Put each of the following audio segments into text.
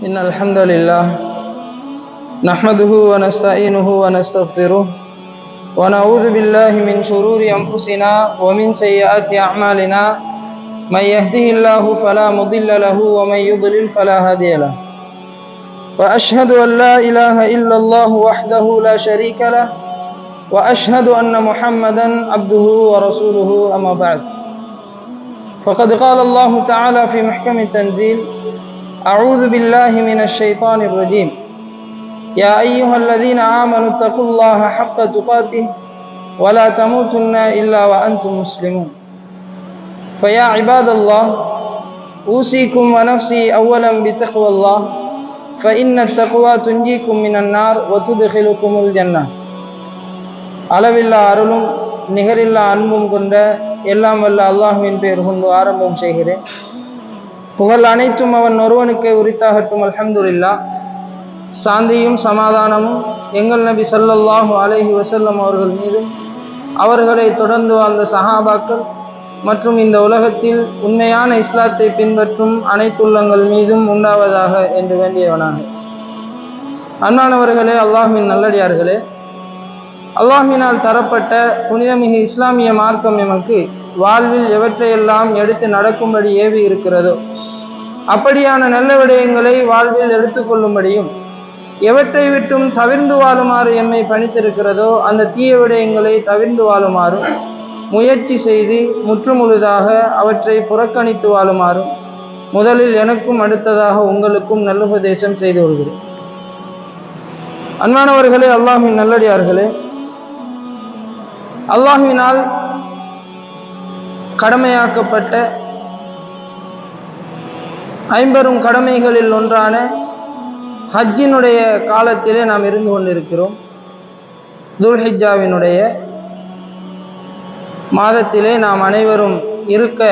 إن الحمد لله نحمده ونستعينه ونستغفره ونعوذ بالله من شرور أنفسنا ومن سيئات أعمالنا من يهده الله فلا مضل له ومن يضلل فلا هادي له وأشهد أن لا إله إلا الله وحده لا شريك له وأشهد أن محمدا عبده ورسوله أما بعد فقد قال الله تعالى في محكم التنزيل أعوذ بالله من الشيطان الرجيم يا أيها الذين آمنوا اتقوا الله حق تقاته ولا تموتن إلا وأنتم مسلمون فيا عباد الله أوصيكم ونفسي أولا بتقوى الله فإن التقوى تنجيكم من النار وتدخلكم الجنة அளவில்லா அருளும் நிகரில்லா அன்பும் கொண்ட எல்லாம் வல்ல அல்லாஹ்வின் பெயர் கொண்டு ஆரம்பம் செய்கிறேன். புகழ் அனைத்தும் அவன் ஒருவனுக்கே உரித்தாகட்டும். அல்ஹம்துலில்லாஹ். சாந்தியும் சமாதானமும் எங்கள் நபி ஸல்லல்லாஹு அலைஹி வஸல்லம் அவர்கள் மீதும் அவர்களை தொடர்ந்து வாழ்ந்த சஹாபாக்கள் மற்றும் இந்த உலகத்தில் உண்மையான இஸ்லாத்தை பின்பற்றும் அனைத்துள்ளங்கள் மீதும் உண்டாவதாக என்று வேண்டியவனாக. அன்பானவர்களே, அல்லாஹ்வின் நல்லடியார்களே, அல்லாஹ்வினால் தரப்பட்ட புனிதமிகு இஸ்லாமிய மார்க்கம் எமக்கு வாழ்வில் எவற்றையெல்லாம் எடுத்து நடக்கும்படி ஏவி இருக்கிறதோ அப்படியான நல்ல விடயங்களை வாழ்வில் எடுத்துக்கொள்ளும்படியும் எவற்றை விட்டும் தவிர்ந்து வாழுமாறு எம்மை பணித்திருக்கிறதோ அந்த தீய விடயங்களை தவிர்ந்து வாழுமாறும் முயற்சி செய்து முற்றுமுழுதாக அவற்றை புறக்கணித்து வாழுமாறும் முதலில் எனக்கும் அடுத்ததாக உங்களுக்கும் நல்லுபதேசம் செய்து கொள்கிறேன். அன்பானவர்களே, அல்லாஹ்வின் நல்லடியார்களே, அல்லாஹ்வினால் கடமையாக்கப்பட்ட ஐம்பெரும் கடமைகளில் ஒன்றான ஹஜ்ஜினுடைய காலத்திலே நாம் இருந்து கொண்டிருக்கிறோம். துல்ஹிஜ்ஜாவினுடைய மாதத்திலே நாம் அனைவரும் இருக்க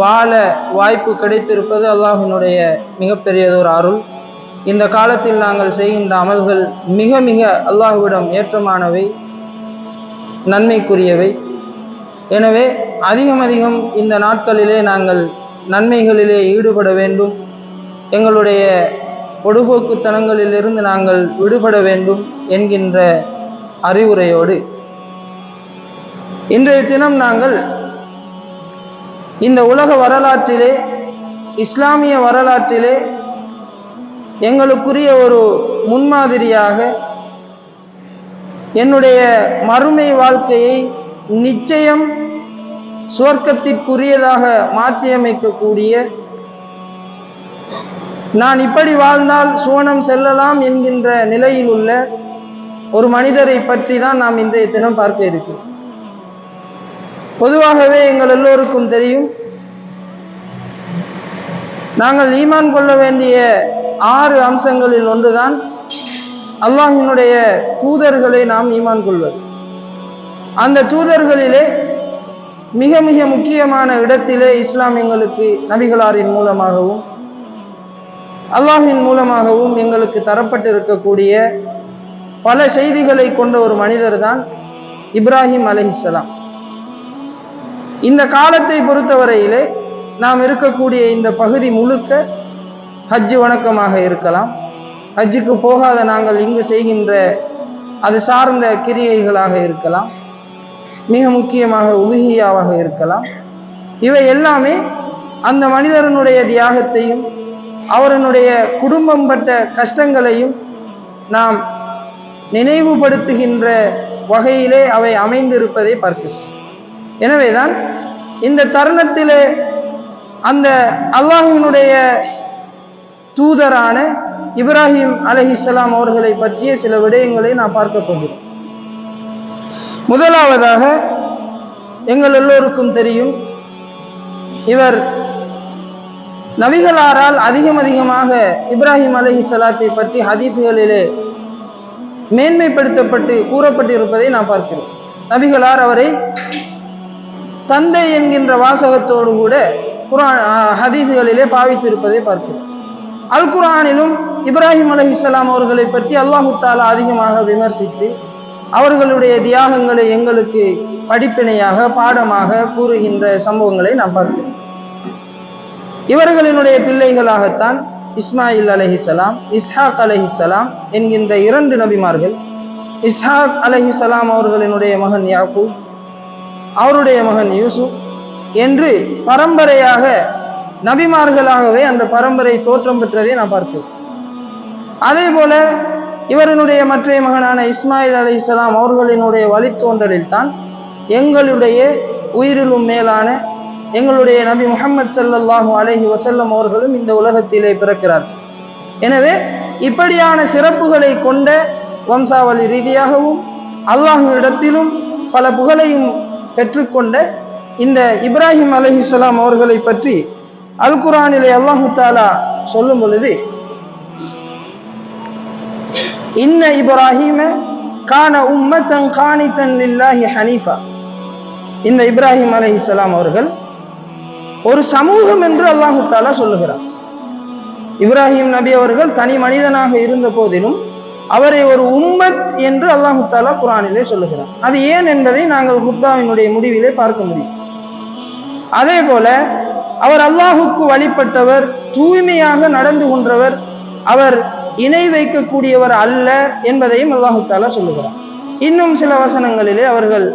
வாழ வாய்ப்பு கிடைத்திருப்பது அல்லாஹ்வினுடைய மிகப்பெரியதொரு அருள். இந்த காலத்தில் நாங்கள் செய்கின்ற அமல்கள் மிக மிக அல்லாஹ்விடம் ஏற்றமானவை, நன்மைக்குரியவை. எனவே அதிகம் இந்த நாட்களிலே நாங்கள் நன்மைகளிலே ஈடுபட வேண்டும். எங்களுடைய பொடுபோக்குத்தனங்களிலிருந்து நாங்கள் விடுபட வேண்டும் என்கின்ற அறிவுரையோடு இன்றைய தினம் நாங்கள் இந்த உலக வரலாற்றிலே, இஸ்லாமிய வரலாற்றிலே எங்களுக்குரிய ஒரு முன்மாதிரியாக என்னுடைய மறுமை வாழ்க்கையை நிச்சயம் சுவர்க்கத்திற்குரியதாக மாற்றியமைக்கக்கூடிய, நான் இப்படி வாழ்ந்தால் சுவனம் செல்லலாம் என்கின்ற நிலையில் உள்ள ஒரு மனிதரை பற்றி தான் நாம் இன்றைய தினம் பார்க்க இருக்கிறோம். பொதுவாகவே எங்கள் எல்லோருக்கும் தெரியும், நாங்கள் ஈமான் கொள்ள வேண்டிய 6 அம்சங்களில் ஒன்றுதான் அல்லாஹ்வினுடைய தூதர்களை நாம் ஈமான் கொள்வது. அந்த தூதர்களிலே மிக மிக முக்கியமான இடத்திலே இஸ்லாம் எங்களுக்கு நபிகளாரின் மூலமாகவும் அல்லாஹ்வின் மூலமாகவும் எங்களுக்கு தரப்பட்டிருக்கக்கூடிய பல செய்திகளை கொண்ட ஒரு மனிதர் தான் இப்ராஹிம் அலைஹிஸ்ஸலாம். இந்த காலத்தை பொறுத்தவரையிலே நாம் இருக்கக்கூடிய இந்த பகுதி முழுக்க ஹஜ் வணக்கமாக இருக்கலாம், ஹஜ்ஜுக்கு போகாத நாங்கள் இங்கு செய்கின்ற அது சார்ந்த கிரியைகளாக இருக்கலாம், மிக முக்கியமாக உலுஹியாவாக இருக்கலாம். இவை எல்லாமே அந்த மனிதனுடைய தியாகத்தையும் அவரனுடைய குடும்பம் பட்ட கஷ்டங்களையும் நாம் நினைவுபடுத்துகின்ற வகையிலே அவை அமைந்திருப்பதை பார்க்கிறோம். எனவேதான் இந்த தருணத்திலே அந்த அல்லாஹ்வினுடைய தூதரான இப்ராஹிம் அலைஹிஸ்ஸலாம் அவர்களை பற்றிய சில விடயங்களை நாம் பார்க்க போகிறோம். முதலாவதாக எங்கள் எல்லோருக்கும் தெரியும், இவர் நபிகளாரால் அதிகமாக இப்ராஹிம் அலைஹிஸ்ஸலாத்தை பற்றி ஹதீஸ்களிலே மேன்மைப்படுத்தப்பட்டு கூறப்பட்டிருப்பதை நாம் பார்க்கிறோம். நபிகளார் அவரை தந்தை என்கின்ற வாசகத்தோடு கூட ஹதீஸ்களிலே பாவித்திருப்பதை பார்க்கிறோம். அல் குர்ஆனிலும் இப்ராஹிம் அலைஹிஸ்ஸலாம் அவர்களை பற்றி அல்லாஹு தஆலா அதிகமாக விமர்சித்து அவர்களுடைய தியாகங்களை எங்களுக்கு படிப்பினையாக பாடமாக கூறுகின்ற சம்பவங்களை நாம் பார்க்கிறோம். இவர்களினுடைய பிள்ளைகளாகத்தான் இஸ்மாயில் அலைஹிஸ்ஸலாம், இஸ்ஹாக் அலைஹிஸ்ஸலாம் என்கின்ற 2 நபிமார்கள். இஸ்ஹாக் அலைஹிஸ்ஸலாம் அவர்களினுடைய மகன் யாக்கூப், அவருடைய மகன் யூசுப் என்று பரம்பரையாக நபிமார்களாகவே அந்த பரம்பரை தோற்றம் பெற்றதை நாம் பார்க்கிறோம். அதே போல இவரினுடைய மற்ற மகனான இஸ்மாயில் அலைஹிஸ்ஸலாம் அவர்களினுடைய வழித்தோன்றலில் தான் எங்களுடைய உயிரிலும் மேலான எங்களுடைய நபி முஹம்மது ஸல்லல்லாஹு அலைஹி வஸல்லம் அவர்களும் இந்த உலகத்திலே பிறக்கிறார். எனவே இப்படியான சிறப்புகளை கொண்ட வம்சாவளி ரீதியாகவும் அல்லாஹ்விடத்திலும் பல புகழையும் பெற்றுக்கொண்ட இந்த இப்ராஹிம் அலைஹிஸ்ஸலாம் அவர்களை பற்றி அல் குர்ஆனிலே அல்லாஹு தஆலா சொல்லும் பொழுது, இன்ன இப்ராஹீம கான உம்மத்தன் கானிதன் லில்லாஹி ஹனீஃபா. இந்த இப்ராஹிம் அலைஹிஸ்ஸலாம் அவர்கள் ஒரு சமூகம் என்று அல்லாஹு தஆலா சொல்லுகிறார். இப்ராஹிம் நபி அவர்கள் தனி மனிதனாக இருந்த போதிலும் அவரை ஒரு உம்மத் என்று அல்லாஹு தஆலா குர்ஆனிலே சொல்லுகிறார். அது ஏன் என்பதை நாங்கள் குத்பாவினுடைய முடிவிலே பார்க்க முடியும். அதே போல அவர் அல்லாஹுக்கு வழிபட்டவர், தூய்மையாக நடந்து கொண்டவர், அவர் இணை வைக்கக்கூடியவர் அல்ல என்பதையும் அல்லாஹு தஆலா சொல்லுகிறார். இன்னும் சில வசனங்களிலே அவர்கள்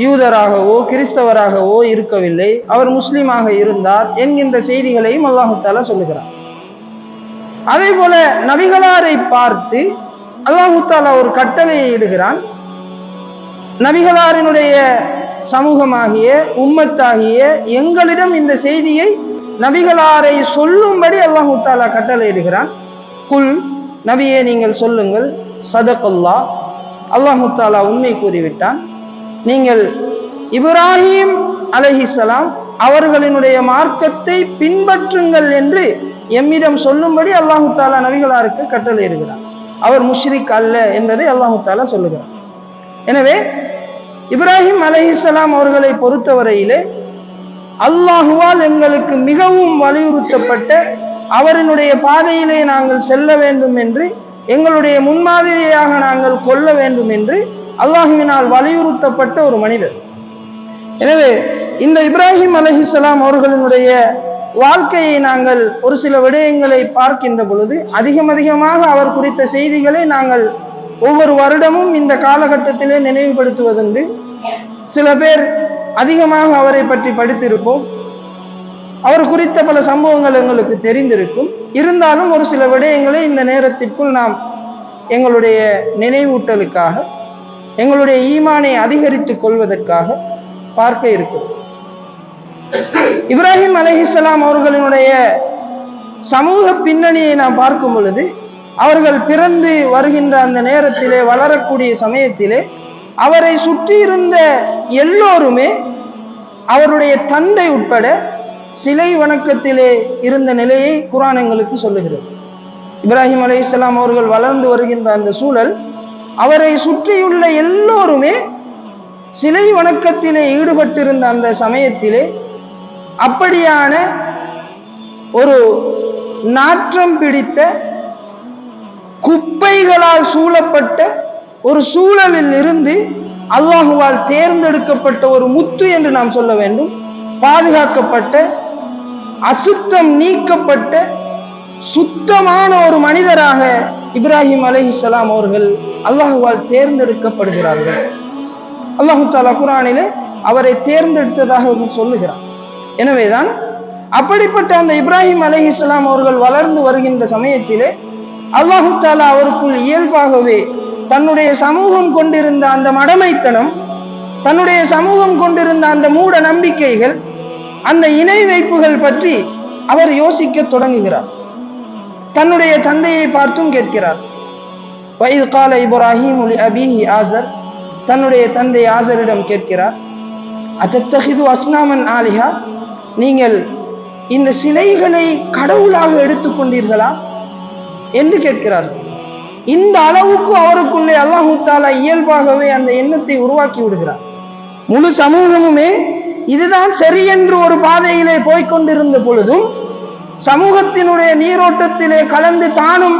யூதராகவோ கிறிஸ்தவராகவோ இருக்கவில்லை, அவர் முஸ்லீமாக இருந்தார் என்கின்ற செய்திகளையும் அல்லாஹு தஆலா சொல்லுகிறார். அதே போல நபிகளாரை பார்த்து அல்லாஹு தஆலா ஒரு கட்டளையை இடுகிறான். நபிகளாரினுடைய சமூகமாகிய உம்மத்தாகிய எங்களிடம் இந்த செய்தியை நபிகளாரை சொல்லும்படி அல்லாஹு தஆலா கட்டளை இடுகிறான். குல், நபியே நீங்கள் சொல்லுங்கள், சதகல்லாஹ், அல்லாஹு தஆலா உண்மை கூறிவிட்டான். நீங்கள் இப்ராஹிம் அலைஹிஸ்ஸலாம் அவர்களினுடைய மார்க்கத்தை பின்பற்றுங்கள் என்று எம்மிடம் சொல்லும்படி அல்லாஹு தஆலா நபிகளாருக்கு கட்டளை இடுகிறார். அவர் முஷ்ரிக் அல்ல என்பதை அல்லாஹு தஆலா சொல்லுகிறார். எனவே இப்ராஹிம் அலைஹிஸ்ஸலாம் அவர்களை பொறுத்தவரையிலே அல்லாஹுவால் எங்களுக்கு மிகவும் வலியுறுத்தப்பட்ட அவரினுடைய பாதையிலே நாங்கள் செல்ல வேண்டும் என்று, எங்களுடைய முன்மாதிரியாக நாங்கள் கொள்ள வேண்டும் என்று அல்லாஹுவினால் வலியுறுத்தப்பட்ட ஒரு மனிதர். எனவே இந்த இப்ராஹிம் அலைஹிஸ்ஸலாம் அவர்களினுடைய வாழ்க்கையை நாங்கள் ஒரு சில விடயங்களை பார்க்கின்ற பொழுது அதிகமாக அவர் குறித்த செய்திகளை நாங்கள் ஒவ்வொரு வருடமும் இந்த காலகட்டத்திலே நினைவுபடுத்துவதுண்டு. சில பேர் அதிகமாக அவரை பற்றி படித்திருப்போம், அவர் குறித்த பல சம்பவங்கள் எங்களுக்கு தெரிந்திருக்கும். இருந்தாலும் ஒரு சில விடயங்களை இந்த நேரத்திற்குள் நாம் எங்களுடைய நினைவூட்டலுக்காக, எங்களுடைய ஈமானை அதிகரித்துக் கொள்வதற்காக பார்க்க இருக்கிறோம். இப்ராஹிம் அலைஹிஸ்ஸலாம் அவர்களினுடைய சமூக பின்னணியை நாம் பார்க்கும் பொழுது, அவர்கள் பிறந்து வருகின்ற அந்த நேரத்திலே, வளரக்கூடிய சமயத்திலே அவரை சுற்றி இருந்த எல்லோருமே அவருடைய தந்தை உட்பட சிலை வணக்கத்திலே இருந்த நிலையை குர்ஆன் எங்களுக்கு சொல்லுகிறது. இப்ராஹிம் அலைஹிஸ்ஸலாம் அவர்கள் வளர்ந்து வருகின்ற அந்த சூழல், அவரை சுற்றியுள்ள எல்லோருமே சிலை வணக்கத்திலே ஈடுபட்டிருந்த அந்த சமயத்திலே அப்படியான ஒரு நாற்றம் பிடித்த குப்பைகளால் சூழப்பட்ட ஒரு சூழலில் இருந்து அல்லாஹுவால் தேர்ந்தெடுக்கப்பட்ட ஒரு முத்து என்று நாம் சொல்ல வேண்டும், பாதுகாக்கப்பட்ட, அசுத்தம் நீக்கப்பட்ட சுத்தமான ஒரு மனிதராக இப்ராஹிம் அலைஹிஸ்ஸலாம் அவர்கள் அல்லாஹுவால் தேர்ந்தெடுக்கப்படுகிறார்கள். அல்லாஹு தஆலா குர்ஆனிலே அவரை தேர்ந்தெடுத்ததாக சொல்லுகிறார். எனவேதான் அப்படிப்பட்ட அந்த இப்ராஹிம் அலைஹிஸ்ஸலாம் அவர்கள் வளர்ந்து வருகின்ற சமயத்திலே அல்லாஹு தஆலா அவருக்குள் இயல்பாகவே தன்னுடைய சமூகம் கொண்டிருந்த அந்த மடமைத்தனம், தன்னுடைய சமூகம் கொண்டிருந்த அந்த மூட நம்பிக்கைகள், அந்த இணை வைப்புகள் பற்றி அவர் யோசிக்க தொடங்குகிறார். தன்னுடைய தந்தையை பார்த்தும் கேட்கிறார். வஇذ قال இப்ராஹீம் لأبيه ஆஸர், தன்னுடைய தந்தை ஆஸரிடம் கேட்கிறார், அத்தத்தகிது அஸ்னாமன் ஆலிஹா, நீங்கள் இந்த சிலைகளை கடவுளாக எடுத்துக்கொண்டீர்களா என்று கேட்கிறார். இந்த அளவுக்கு அவருக்குள்ளே அல்லாஹு தஆலா இயல்பாகவே அந்த எண்ணத்தை உருவாக்கி விடுகிறார். முழு சமூகமுமே இதுதான் சரி என்று ஒரு பாதையிலே போய்கொண்டிருந்த பொழுதும், சமூகத்தினுடைய நீரோட்டத்திலே கலந்து தானும்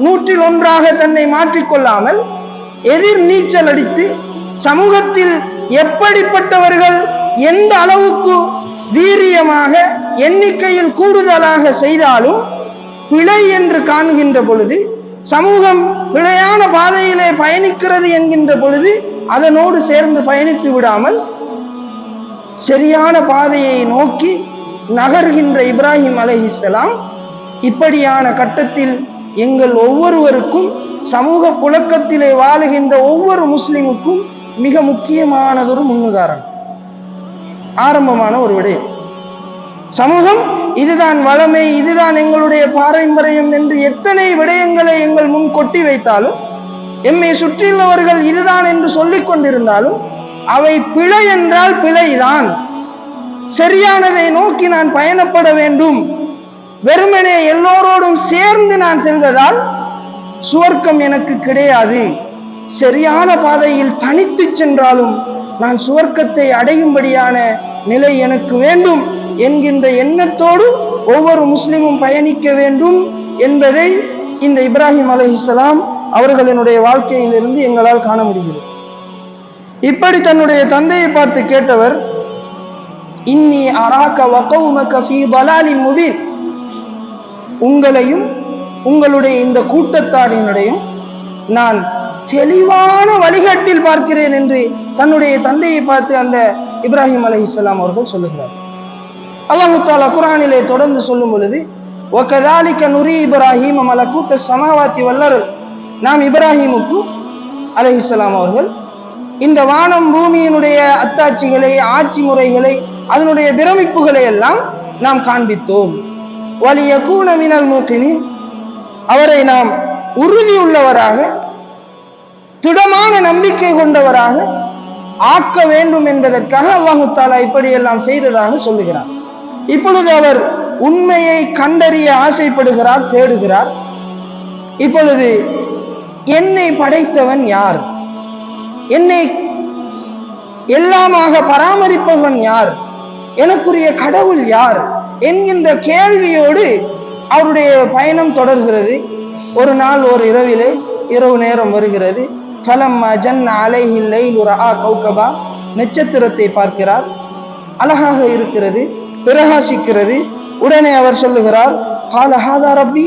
100 தன்னை மாற்றிக்கொள்ளாமல் எதிர் நீச்சல் அடித்து சமூகத்தில் எப்படிப்பட்டவர்கள் எந்த அளவுக்கு வீரியமாக எண்ணிக்கையில் கூடுதலாக செய்தாலும் பிழை என்று காண்கின்ற பொழுது, சமூகம் பிழையான பாதையிலே பயணிக்கிறது என்கின்ற பொழுது அதனோடு சேர்ந்து பயணித்து விடாமல் சரியான பாதையை நோக்கி நகர்கின்ற இப்ராஹிம் அலைஹிஸ்ஸலாம் இப்படியான கட்டத்தில் எங்கள் ஒவ்வொருவருக்கும், சமூக புழக்கத்திலே வாழுகின்ற ஒவ்வொரு முஸ்லிமுக்கும் மிக முக்கியமானதொரு முன்னுதாரணம், ஆரம்பமான ஒரு விடயம். சமூகம் இதுதான் வளமை, இதுதான் எங்களுடைய பாரம்பரியம் என்று எத்தனை விடயங்களை எங்கள் முன் கொட்டி வைத்தாலும், எம்மை சுற்றியுள்ளவர்கள் இதுதான் என்று சொல்லிக் கொண்டிருந்தாலும், அவை பிழை என்றால் பிழைதான், சரியானதை நோக்கி நான் பயணப்பட வேண்டும். வெறுமனே எல்லோரோடும் சேர்ந்து நான் செல்வதால் சுவர்க்கம் எனக்கு கிடையாது. சரியான பாதையில் தனித்து சென்றாலும் நான் சுவர்க்கத்தை அடையும்படியான நிலை எனக்கு வேண்டும் என்கின்ற எண்ணத்தோடு ஒவ்வொரு முஸ்லிமும் பயணிக்க வேண்டும் என்பதை இந்த இப்ராஹிம் அலைஹிஸ்ஸலாம் அவர்களினுடைய வாழ்க்கையிலிருந்து எங்களால் காண முடிகிறது. இப்படி தன்னுடைய தந்தையை பார்த்து கேட்டவர், இன்னி அராக வகௌமக ஃபீ ضلال முபீன், உங்களையும் உங்களுடைய இந்த கூட்டத்தாரினுடையும் நான் தெளிவான வழிகாட்டில் பார்க்கிறேன் என்று தன்னுடைய தந்தையை பார்த்து அந்த இப்ராஹிம் அலைஹிஸ்ஸலாம் அவர்கள் சொல்லுகிறார். அல்லாஹ் தஆலா குர்ஆனிலே தொடர்ந்து சொல்லும் பொழுது, வகதாலிக நுரி இப்ராஹிம் மலக்கூத்த ஸமாவாத்தி வல், நாம் இப்ராஹிமுக்கு அலைஹிஸ்ஸலாம் அவர்கள் இந்த வானம் பூமியினுடைய அத்தாட்சிகளை, ஆட்சி முறைகளை, அதனுடைய பிரமிப்புகளை எல்லாம் நாம் காண்பித்தோம். வலியகூன மினல் மூகினீன், அவரை நாம் உறுதியுள்ளவராக, திடமான நம்பிக்கை கொண்டவராக ஆக்க வேண்டும் என்பதற்காக அல்லாஹ் தஆலா இப்படியெல்லாம் செய்ததாக சொல்லுகிறார். இப்பொழுது அவர் உண்மையை கண்டறிய ஆசைப்படுகிறார், தேடுகிறார். இப்பொழுது என்னை படைத்தவன் யார், என்னை எல்லாமாக பராமரிப்பவன் யார், எனக்குரிய கடவுள் யார் என்கின்ற கேள்வியோடு அவருடைய பயணம் தொடர்கிறது. ஒரு நாள் ஒரு இரவிலே, இரவு நேரம் வருகிறது. ஃபலம்மா ஜன்ன அலைஹில் லைலு ரஆ கௌகபா, நட்சத்திரத்தை பார்க்கிறார், அழகாக இருக்கிறது, பிரகாசிக்கிறது. உடனே அவர் சொல்லுகிறார், கால ஹாதா ரப்பி,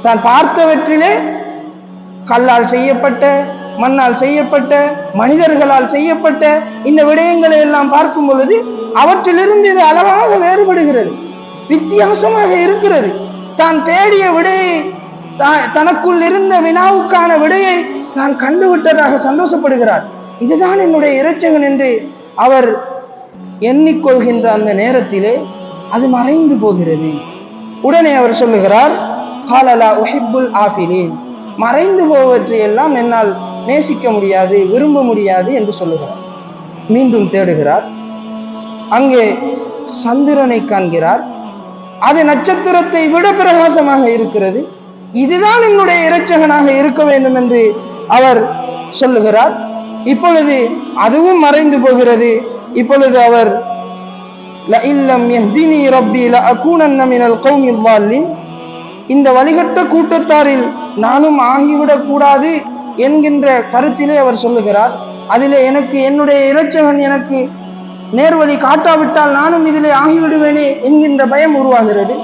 தான் பார்த்தவற்றிலே கல்லால் செய்யப்பட்ட, மண்ணால் செய்யப்பட்ட, மனிதர்களால் செய்யப்பட்ட இந்த விடயங்களை எல்லாம் பார்க்கும் பொழுது அவற்றிலிருந்து இது அழகாக வேறுபடுகிறது, வித்தியாசமாக இருக்கிறது. தான் தேடிய விடையை, தனக்குள் இருந்த வினாவுக்கான விடையை நான் கண்டுவிட்டதாக சந்தோஷப்படுகிறார். இதுதான் என்னுடைய இரட்சகன் என்று அவர் எண்ணிக்கொள்கின்ற அந்த நேரத்திலே அது மறைந்து போகிறது. உடனே அவர் சொல்லுகிறார், காலலா உஹிப்புல் ஆஃபிலீன், மறைந்து போவற்றையெல்லாம் என்னால் நேசிக்க முடியாது, விரும்ப முடியாது என்று சொல்லுகிறார். மீண்டும் தேடுகிறார். அங்கே சந்திரனை காண்கிறார். அது நட்சத்திரத்தை விட பிரகாசமாக இருக்கிறது. இதுதான் என்னுடைய இரட்சகனாக இருக்க வேண்டும் என்று அவர் சொல்லுகிறார். இப்பொழுது அதுவும் மறைந்து போகிறது. இப்பொழுது அவர் லஇல்லம் யஹ்தினி ரப்பி லஅகூனன்ன மினல் கௌமில் ضالين, இந்த வழிகட்ட கூட்டத்தாரில் நானும் ஆகிவிடக் கூடாது என்கின்ற கருத்திலே அவர் சொல்லுகிறார். அதிலே எனக்கு என்னுடைய இரட்சகன் எனக்கு நேர்வழி காட்டாவிட்டால் நானும் இதிலே ஆகிவிடுவேனே என்கின்ற பயம் உருவாகிறது.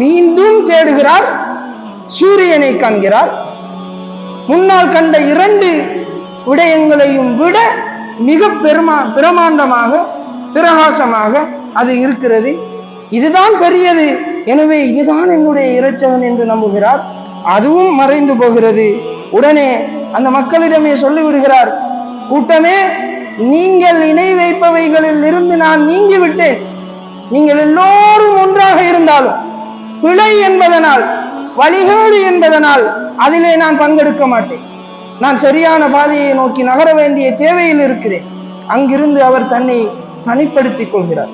மீண்டும் தேடுகிறார். சூரியனை காண்கிறார். முன்னால் கண்ட 2 விடயங்களையும் விட மிக பிரமாண்டமாக, பிரகாசமாக அது இருக்கிறது. இதுதான் பெரியது, எனவே இதுதான் என்னுடைய இரட்சகன் என்று நம்புகிறார். அதுவும் மறைந்து போகிறது. உடனே அந்த மக்களிடமே சொல்லிவிடுகிறார், கூட்டமே, நீங்கள் இணை வைப்பவைகளில் இருந்து நான் நீங்கிவிட்டேன். நீங்கள் எல்லோரும் ஒன்றாக இருந்தாலும் பிழை என்பதனால், வழிகேடு என்பதனால் அதிலே நான் பங்கெடுக்க மாட்டேன். நான் சரியான பாதையை நோக்கி நகர வேண்டிய தேவையில் இருக்கிறேன். அங்கிருந்து அவர் தன்னை தனிப்படுத்திக் கொள்கிறார்.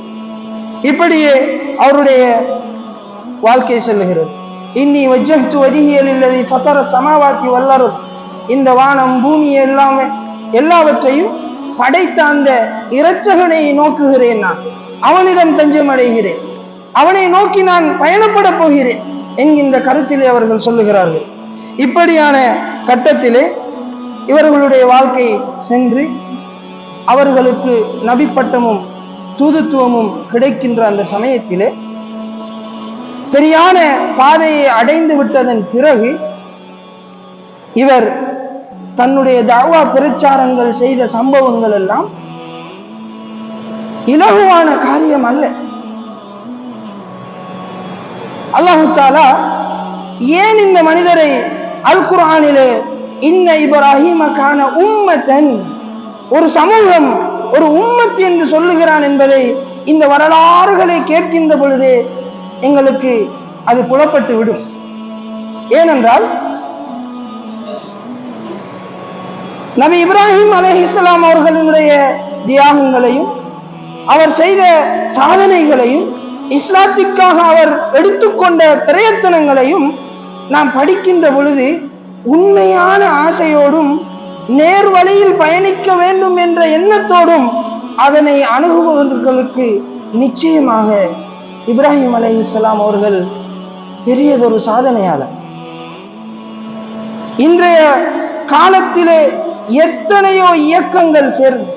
இப்படியே அவருடைய வாழ்க்கை செல்லுகிறது. இன்னி வஜ்ஜஹ்து வஜ்ஹிய லில்லதி ஃபதர ஸமாவாத்தி வல் அர்த், இந்த வானம் பூமி எல்லாவற்றையும் படைத்த அந்த இரட்சகனை நோக்குகிறேன். நான் அவனிடம் தஞ்சம் அடைகிறேன், அவனை நோக்கி நான் பயணப்பட போகிறேன் என்கின்ற கருத்திலே அவர்கள் சொல்லுகிறார்கள். இப்படியான கட்டத்திலே இவர்களுடைய வாழ்க்கை சென்று அவர்களுக்கு நபி பட்டமும் தூதுத்துவமும் கிடைக்கின்ற அந்த சமயத்திலே சரியான பாதையை அடைந்து விட்டதன் பிறகு இவர் தன்னுடைய தஅவா பிரச்சாரங்கள் செய்த சம்பவங்கள் எல்லாம் இலகுவான காரியம் அல்ல. அல்லாஹ் தஆலா ஏன் இந்த மனிதரை அல் குர்ஆனிலே இன்ன இப்ராஹீம கான உம்மத்தன், ஒரு சமூகம், ஒரு உம்மத் என்று சொல்லுகிறான் என்பதை இந்த வரலாறுகளை கேட்கின்ற பொழுதே எங்களுக்கு அது புலப்பட்டு விடும். ஏனென்றால் நபி இப்ராஹிம் அலைஹிஸ்ஸலாம் அவர்களினுடைய தியாகங்களையும் அவர் செய்த சாதனைகளையும் இஸ்லாத்திற்காக அவர் எடுத்துக்கொண்ட பிரயத்தனங்களையும் நாம் படிக்கின்ற பொழுது உண்மையான ஆசையோடும் நேர்வழியில் பயணிக்க வேண்டும் என்ற எண்ணத்தோடும் அதனை அணுகுபவர்களுக்கு நிச்சயமாக இப்ராஹிம் அலைஹிஸ்ஸலாம் அவர்கள் பெரியதொரு சாதனையாளர். இன்றைய காலத்திலே எத்தனையோ இயக்கங்கள் சேர்ந்து,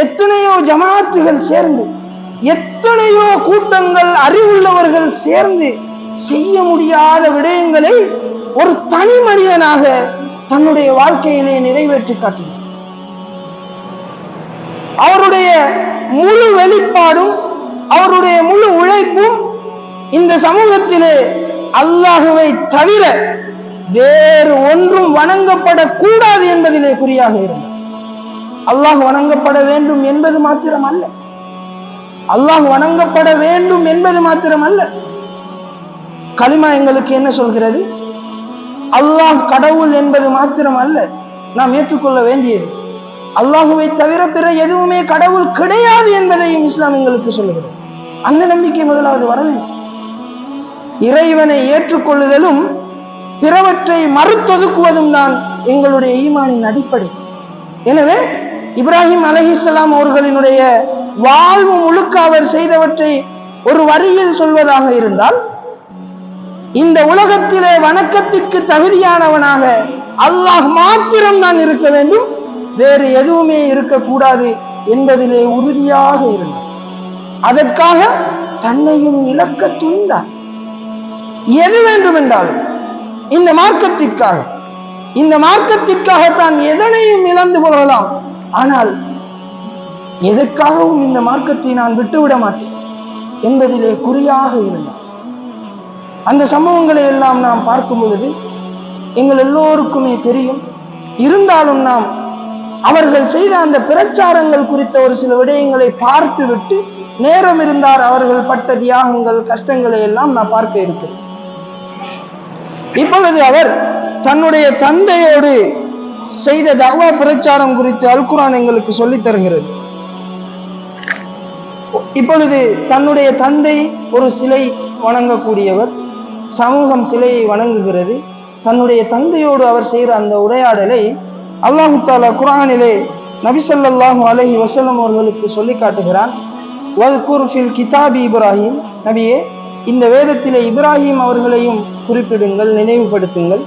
எத்தனையோ ஜமாத்துகள் சேர்ந்து, எத்தனையோ கூட்டங்கள், அறிவுள்ளவர்கள் சேர்ந்து செய்ய முடியாத விடயங்களை ஒரு தனி மனிதனாக தன்னுடைய வாழ்க்கையிலே நிறைவேற்றி காட்டினார். அவருடைய முழு வெளிப்பாடும் அவருடைய முழு உழைப்பும் இந்த சமூகத்திலே அல்லாஹுவை தவிர வேறு ஒன்றும் வணங்கப்படக்கூடாது என்பதிலே குறியாக இருந்தார். அல்லாஹ் வணங்கப்பட வேண்டும் என்பது மாத்திரம் அல்ல, அல்லாஹ் வணங்கப்பட வேண்டும் என்பது மாத்திரம் அல்ல. கலிமா எங்களுக்கு என்ன சொல்கிறது? அல்லாஹ் கடவுள் என்பது மாத்திரம் அல்ல நாம் ஏற்றுக்கொள்ள வேண்டியது, அல்லாஹுவை தவிர பிற எதுவுமே கடவுள் கிடையாது என்பதையும் இஸ்லாம் எங்களுக்கு சொல்லுகிறது. அந்த நம்பிக்கை முதலாவது வர வேண்டும். இறைவனை ஏற்றுக்கொள்ளுதலும் பிறவற்றை மறுத்தொதுக்குவதும் தான் எங்களுடைய ஈமானின் அடிப்படை. எனவே இப்ராஹிம் அலைஹிஸ்ஸலாம் அவர்களினுடைய வாழ்வு முழுக்க அவர் செய்தவற்றை ஒரு வரியில் சொல்வதாக இருந்தால், இந்த உலகத்திலே வணக்கத்திற்கு தகுதியானவனாக அல்லாஹ் மாத்திரம்தான் இருக்க வேண்டும், வேறு எதுவுமே இருக்கக்கூடாது என்பதிலே உறுதியாக இருந்தார். அதற்காக தன்னையும் இழக்க துணிந்தார். எது வேண்டும் என்றாலும் இந்த மார்க்கத்திற்காக தான் எதனையும் இழந்து கொள்ளலாம், ஆனால் எதற்காகவும் இந்த மார்க்கத்தை நான் விட்டுவிட மாட்டேன் என்பதிலே குறியாக இருந்தார். அந்த சம்பவங்களை எல்லாம் நாம் பார்க்கும் பொழுது எங்கள் எல்லோருக்குமே தெரியும். இருந்தாலும் நாம் அவர்கள் செய்த அந்த பிரச்சாரங்கள் குறித்த ஒரு சில விடயங்களை பார்த்து விட்டு, நேரம் இருந்தார் அவர்கள் பட்ட தியாகங்கள், கஷ்டங்களை எல்லாம் நான் பார்க்க இருக்கிறேன். இப்பொழுது அவர் தன்னுடைய தந்தையோடு செய்த தஅவா பிரச்சாரம் குறித்து அல் குர்ஆன் எங்களுக்கு சொல்லித் தருகிறது. இப்பொழுது தன்னுடைய தந்தை ஒரு சிலை வணங்கக்கூடியவர், சமூகம் சிலையை வணங்குகிறது. தன்னுடைய தந்தையோடு அவர் செய்கிற அந்த உரையாடலை அல்லாஹ் தஆலா குர்ஆனிலே நபி ஸல்லல்லாஹு அலைஹி வஸல்லம் அவர்களுக்கு சொல்லி காட்டுகிறான். வத்குர் ஃபில் கிதாபி இப்ராஹிம், நபியே இந்த வேதத்திலே இப்ராஹிம் அவர்களையும் குறிப்பிடுங்கள், நினைவுபடுத்துங்கள்.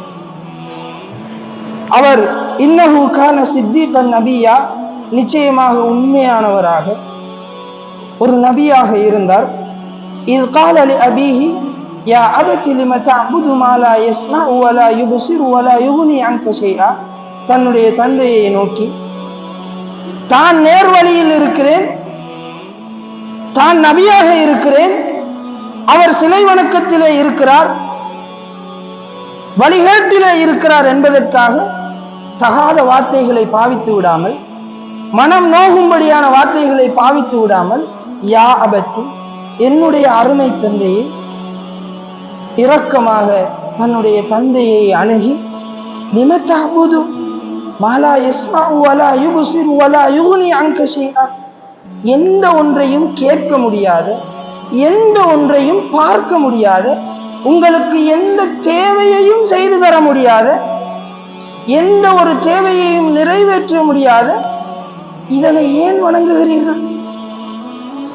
அவர் இன்னஹு கான சித்தீகன் நபியா, நிச்சயமாக உண்மையானவராக ஒரு நபியாக இருந்தார். இத் கால லி அபீஹி யா அபதி லிம தஅபுது மா லா யஸ்மஉ வ லா யுப்சிரு வ லா யுக்னி அன்க ஷைஆ, தன்னுடைய தந்தையை நோக்கி தான் நேர்வழியில் இருக்கிறேன், தான் நபியாக இருக்கிறேன், அவர் சிலை வணக்கத்திலே இருக்கிறார், வழிகாட்டிலே இருக்கிறார் என்பதற்காக தகாத வார்த்தைகளை பாவித்து விடாமல், மனம் நோகும்படியான வார்த்தைகளை பாவித்து விடாமல், யா அபத்தி என்னுடைய அருமை தந்தையை, இரக்கமாக தன்னுடைய தந்தையை அணுகி, லிம தஅபுது மா லா யஸ்மஉ வ லா யுப்சிரு வ லா யுக்னி அன்க ஷைஆ, எந்த ஒன்றையும் கேட்க முடியாத, எந்த ஒன்றையும் பார்க்க முடியாத, உங்களுக்கு எந்த தேவையையும் செய்து தர முடியாத, எந்த ஒரு தேவையையும் நிறைவேற்ற முடியாத இதனை ஏன் வணங்குகிறீர்கள்?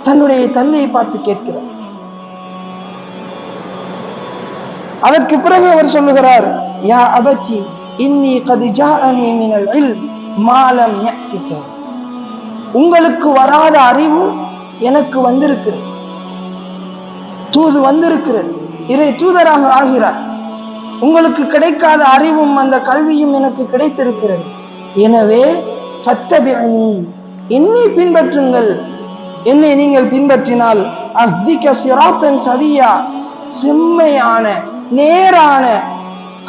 தன்னுடைய தந்தையை பார்த்து கேட்கிறார். அதற்கு பிறகு அவர் சொல்லுகிறார், யா அபதி இன்னி கத் ஜாஅனி மினல் இல்ம் மா லம் யஅதிக, உங்களுக்கு வராத அறிவு எனக்கு வந்திருக்கிறது, தூது வந்திருக்கிறது, இறை தூதராக ஆகிறார். உங்களுக்கு கிடைக்காத அறிவும் அந்த கல்வியும் எனக்கு கிடைத்திருக்கிறது. எனவே ஃபத்தபிஅனி, என்னை பின்பற்றுங்கள். என்னை நீங்கள் பின்பற்றினால் அஹ்திக சிராத்தன் சவியா, செம்மையான நேரான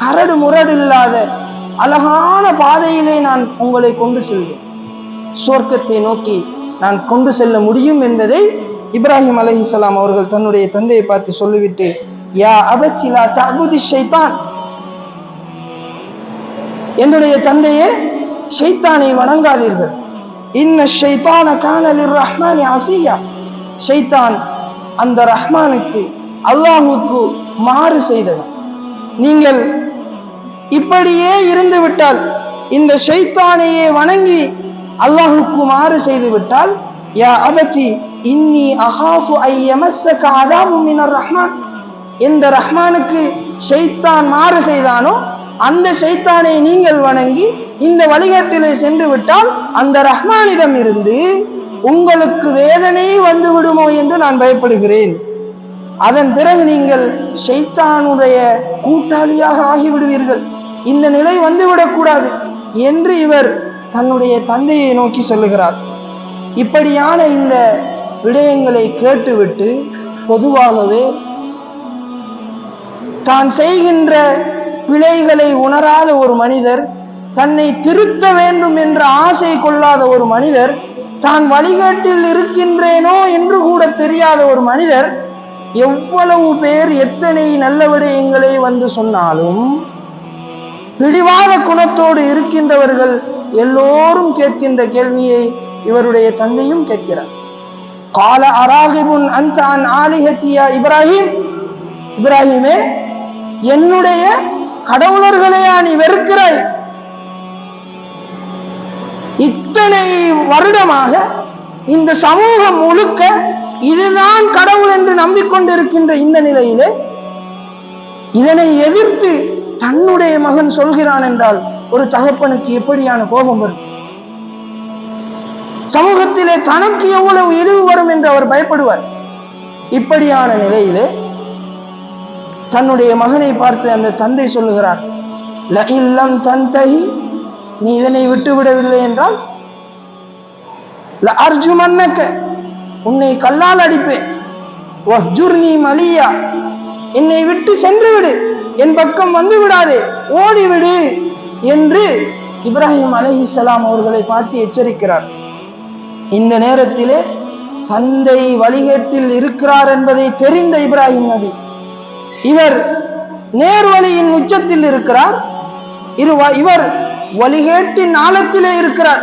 கரடு முரடு இல்லாத அழகான பாதையிலே நான் உங்களை கொண்டு செல்வேன். சொர்க்கத்தை நோக்கி நான் கொண்டு செல்ல முடியும் என்பதை இப்ராஹிம் அலைஹிஸ்ஸலாம் அவர்கள் தன்னுடைய தந்தையை பார்த்து சொல்லிவிட்டு, யா அபத்தி லா தஅபுதி ஷைத்தான், என்னுடைய தந்தையே, ஷைத்தானை வணங்காதீர்கள். இன்ன ஷைத்தான கான லிர்ரஹ்மானி அஸியா, ஷைத்தான் அந்த ரஹ்மானுக்கு அல்லாஹ்வுக்கு மாறு செய்தவன். நீங்கள் இப்படியே இருந்து விட்டால், இந்த ஷைத்தானையே வணங்கி அல்லாஹ்வுக்கு மாறு செய்து விட்டால், யா அபதி இன்னி அஹாஃபு ஐயமஸ்ஸக அஸாபு மினர் ரஹ்மான், எந்த ரஹ்மானுக்கு ஷைத்தான் மாறு செய்தானோ அந்த ஷைத்தானை நீங்கள் வணங்கி இந்த வழிகாட்டிலே சென்று விட்டால் அந்த ரஹ்மானிடம் இருந்து உங்களுக்கு வேதனை வந்து விடுமோ என்று நான் பயப்படுகிறேன். அதன் பிறகு நீங்கள் ஷைத்தானுடைய கூட்டாளியாக ஆகிவிடுவீர்கள். இந்த நிலை வந்துவிடக்கூடாது என்று இவர் தன்னுடைய தந்தையை நோக்கி சொல்லுகிறார். இப்படியான இந்த விடயங்களை கேட்டுவிட்டு பொதுவாகவே தான் செய்கின்ற பிழைகளை உணராத ஒரு மனிதர், தன்னை திருத்த வேண்டும் என்ற ஆசை கொள்ளாத ஒரு மனிதர், தான் வழிகாட்டில் இருக்கின்றேனோ என்று கூட தெரியாத ஒரு மனிதர், எவ்வளவு பேர் எத்தனை நல்ல விடயங்களை வந்து சொன்னாலும் பிடிவாத குணத்தோடு இருக்கின்றவர்கள் எல்லோரும் கேட்கின்ற கேள்வியை இவருடைய தந்தையும் கேட்கிறார். கால அராகிபுன் அன்த அன் ஆலிஹத்தியா இப்ராஹிம், இப்ராஹிமே, என்னுடைய கடவுளர்களையா நீ வெறுக்கிறாய்? இத்தனை வருடமாக இந்த சமூகம் முழுக்க இதுதான் கடவுள் என்று நம்பிக்கொண்டிருக்கின்ற இந்த நிலையிலே இதனை எதிர்த்து தன்னுடைய மகன் சொல்கிறான் என்றால் ஒரு தகப்பனுக்கு எப்படியான கோபம் வரும்? சமூகத்திலே தனக்கு எவ்வளவு இழிவு வரும் என்று அவர் பயப்படுவார். இப்படியான நிலையிலே தன்னுடைய மகனை பார்த்து அந்த தந்தை சொல்லுகிறார், லஇல்லம் தன்தஹி, நீ இதனை விட்டுவிடவில்லை என்றால் லஅர்ஜுமன்னக, உன்னை கல்லால் அடிப்பேன். வஹ்ஜுர்னி மலியா, என்னை விட்டு சென்று விடு, என் பக்கம் வந்து விடாதே, ஓடிவிடு என்று இப்ராஹிம் அலைஹிஸ்ஸலாம் அவர்களை பார்த்து எச்சரிக்கிறார். இந்த நேரத்திலே தந்தை வழிகேட்டில் இருக்கிறார் என்பதை தெரிந்த இப்ராஹிம் நபி, இவர் நேர்வழியின் உச்சத்தில் இருக்கிறார், இவர் வழிகேட்டின் ஆழத்திலே இருக்கிறார்.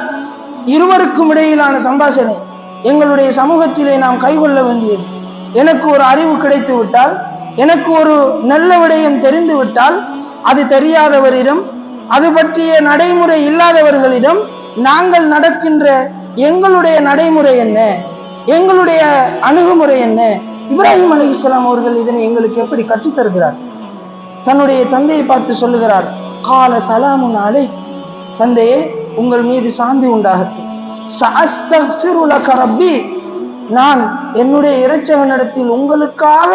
இருவருக்கும் இடையிலான சம்பாஷணை எங்களுடைய சமூகத்திலே நாம் கைகொள்ள வேண்டியது. எனக்கு ஒரு அறிவு கிடைத்து விட்டால், எனக்கு ஒரு நல்ல விடயம் தெரிந்து விட்டால், அது தெரியாதவரிடம், அது பற்றிய நடைமுறை இல்லாதவர்களிடம் நாங்கள் நடக்கின்ற எங்களுடைய நடைமுறை என்ன, எங்களுடைய அணுகுமுறை என்ன? இப்ராஹிம் அலைஹிஸ்ஸலாம் அவர்கள் இதனை எங்களுக்கு எப்படி கற்றுத்தருகிறார்? தன்னுடைய தந்தையை பார்த்து சொல்லுகிறார், கால சலாமுன் அலைக், தந்தையே, உங்கள் மீது சாந்தி உண்டாகட்டும். சஅஸ்தக்ஃபிரு லக ரப்பி, நான் என்னுடைய இரட்சகனிடத்தில் உங்களுக்காக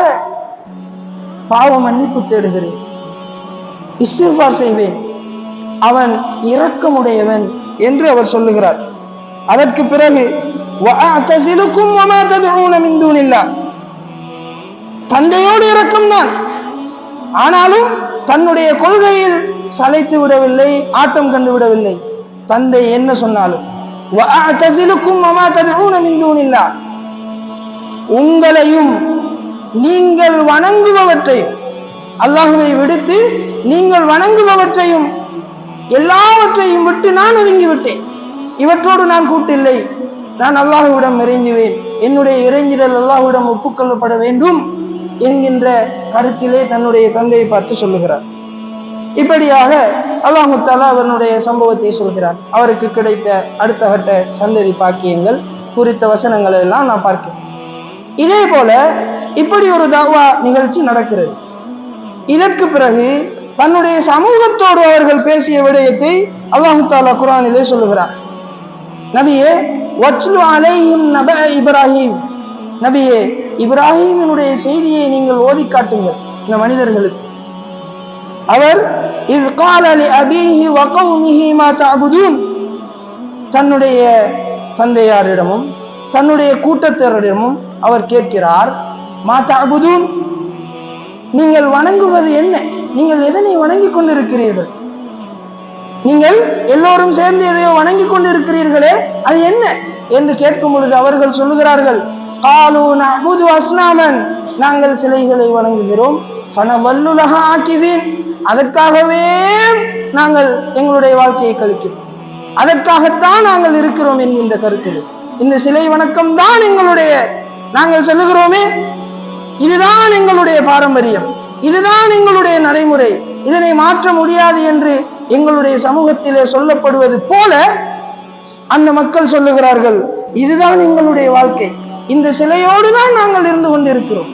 பாவ மன்னிப்பு தேடுகிறேன், இஸ்திக்ஃபார் செய்வேன், அவன் இரக்கமுடையவன் என்று அவர் சொல்லுகிறார். அதற்கு பிறகு வஅஅதஸிலுக்கும் வமா ததுஊன மின் தூனில்லாஹ், தந்தையோடு இரக்கம்தான், ஆனாலும் தன்னுடைய கொள்கையில் சளைத்து விடவில்லை, ஆட்டம் கண்டு விடவில்லை. தந்தை என்ன சொன்னாலும் வஅஅதஸிலுக்கும் வமா ததுஊன மின் தூனில்லாஹ், உங்களையும் நீங்கள் வணங்குபவற்றையும், அல்லாஹ்வை விடுத்து நீங்கள் வணங்குபவற்றையும் எல்லாவற்றையும் விட்டு நான் ஒதுங்கி விட்டேன், இவற்றோடு நான் கூட்டில்லை, நான் அல்லாஹ்விடம் இறைஞ்சுவேன், என்னுடைய இறைஞ்சுதல் அல்லாஹ்விடம் ஒப்புக்கொள்ளப்பட வேண்டும் என்கின்ற கருத்திலே தன்னுடைய தந்தையை பார்த்து சொல்லுகிறார். இப்படியாக அல்லாஹ் தஆலா அவனுடைய சம்பவத்தை சொல்கிறார். அவருக்கு கிடைத்த அடுத்த கட்ட சந்ததி பாக்கியங்கள் குறித்த வசனங்களை எல்லாம் நான் பார்க்கிறேன். இதே போல இப்படி ஒரு தஅவா நிகழ்ச்சி நடக்கிறது. இதற்கு பிறகு தன்னுடைய சமூகத்தோடு அவர்கள் பேசிய விடயத்தை அல்லாஹ் தஆலா குர்ஆனிலே சொல்லுகிறார். நபியே, வத்லு அலைஹிம் நபஅ இப்ராஹிம், நபியே, இப்ராஹிமினுடைய செய்தியை நீங்கள் ஓதி காட்டுங்கள். இந்த மனிதர்களுக்கு. அவர் இஸ் கால லி அபீஹி வ கௌமிஹி மா தஅபுதூன், தன்னுடைய தந்தையாரிடமும் தன்னுடைய கூட்டத்தாரிடமும் அவர் கேட்கிறார், மா தஅபுதூன், நீங்கள் வணங்குவது என்ன? நீங்கள் எதனை வணங்கி கொண்டிருக்கிறீர்கள்? நீங்கள் எல்லோரும் சேர்ந்து எதையோ வணங்கி கொண்டிருக்கிறீர்களே, அது என்ன என்று கேட்கும் பொழுது அவர்கள் சொல்லுகிறார்கள், காலு நஅபுது அஸ்னாமன், நாங்கள் சிலைகளை வணங்குகிறோம், ஃபனவல்லு லஹா ஆகிபீன், அதற்காகவே நாங்கள் எங்களுடைய வாழ்க்கையை கழிக்கிறோம், அதற்காகத்தான் நாங்கள் இருக்கிறோம் என்கின்ற கருத்தில் இந்த சிலை வணக்கம் தான் எங்களுடைய, நாங்கள் சொல்லுகிறோமே இதுதான் எங்களுடைய பாரம்பரியம், இதுதான் எங்களுடைய நடைமுறை, இதனை மாற்ற முடியாது என்று எங்களுடைய சமூகத்திலே சொல்லப்படுவது போல அந்த மக்கள் சொல்லுகிறார்கள், இதுதான் எங்களுடைய வாழ்க்கை, இந்த சிலையோடு தான் நாங்கள் இருந்து கொண்டிருக்கிறோம்,